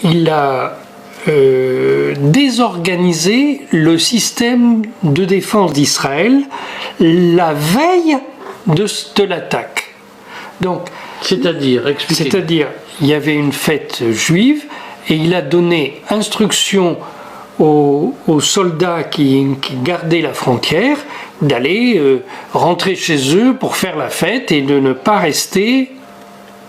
il a désorganisé le système de défense d'Israël la veille de l'attaque. Donc, c'est-à-dire, expliquez. C'est-à-dire, il y avait une fête juive et il a donné instruction aux soldats qui gardaient la frontière d'aller rentrer chez eux pour faire la fête et de ne pas rester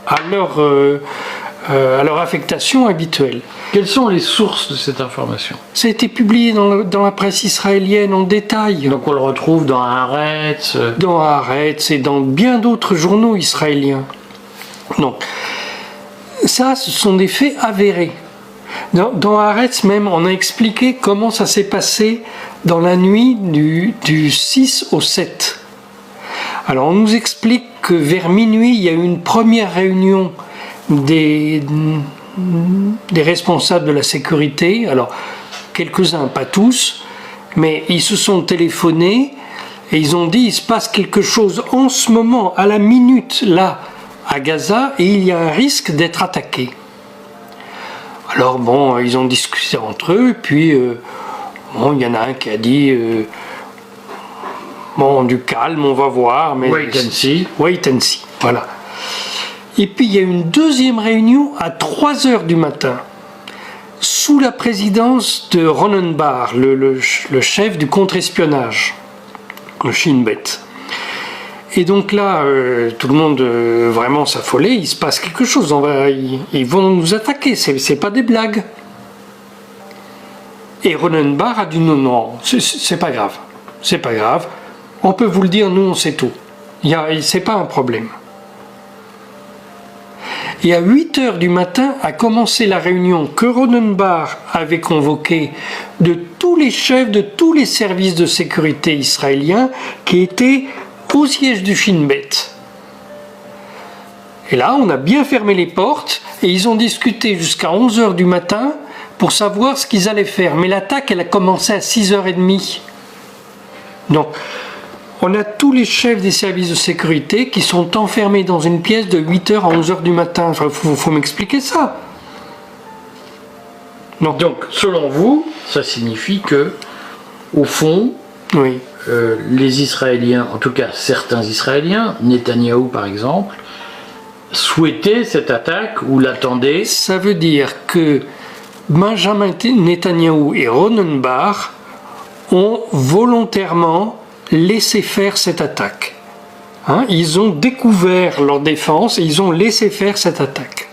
à leur affectation habituelle. Quelles sont les sources de cette information? Ça a été publié dans la presse israélienne en détail. Donc on le retrouve dans Haaretz. Dans Haaretz et dans bien d'autres journaux israéliens. Donc, ça, ce sont des faits avérés. Dans Haaretz même, on a expliqué comment ça s'est passé dans la nuit du 6 au 7. Alors, on nous explique que vers minuit, il y a eu une première réunion des responsables de la sécurité. Alors, quelques-uns, pas tous, mais ils se sont téléphonés et ils ont dit il se passe quelque chose en ce moment, à la minute, là, à Gaza, et il y a un risque d'être attaqué. Alors bon, ils ont discuté entre eux, puis bon, il y en a un qui a dit bon, du calme, on va voir, mais wait and see. Wait and see, voilà. Et puis il y a une deuxième réunion à 3h du matin, sous la présidence de Ronen Bar, le chef du contre-espionnage, le Shin Bet. Et donc là, tout le monde vraiment s'affolait, il se passe quelque chose, ils vont nous attaquer, c'est pas des blagues. Et Ronen Bar a dit non, c'est pas grave, on peut vous le dire, nous on sait tout, c'est pas un problème. Et à 8h du matin a commencé la réunion que Ronen Bar avait convoquée de tous les chefs de tous les services de sécurité israéliens qui étaient au siège du Shin Bet. Et là, on a bien fermé les portes et ils ont discuté jusqu'à 11h du matin pour savoir ce qu'ils allaient faire. Mais l'attaque, elle a commencé à 6h30. Donc, on a tous les chefs des services de sécurité qui sont enfermés dans une pièce de 8h à 11h du matin. Il faut m'expliquer ça. Donc, selon vous, ça signifie que, au fond, oui. Les Israéliens, en tout cas certains Israéliens, Netanyahou par exemple, souhaitaient cette attaque ou l'attendaient. Ça veut dire que Benjamin Netanyahou et Ronen Bar ont volontairement laissé faire cette attaque. Ils ont découvert leur défense et ils ont laissé faire cette attaque.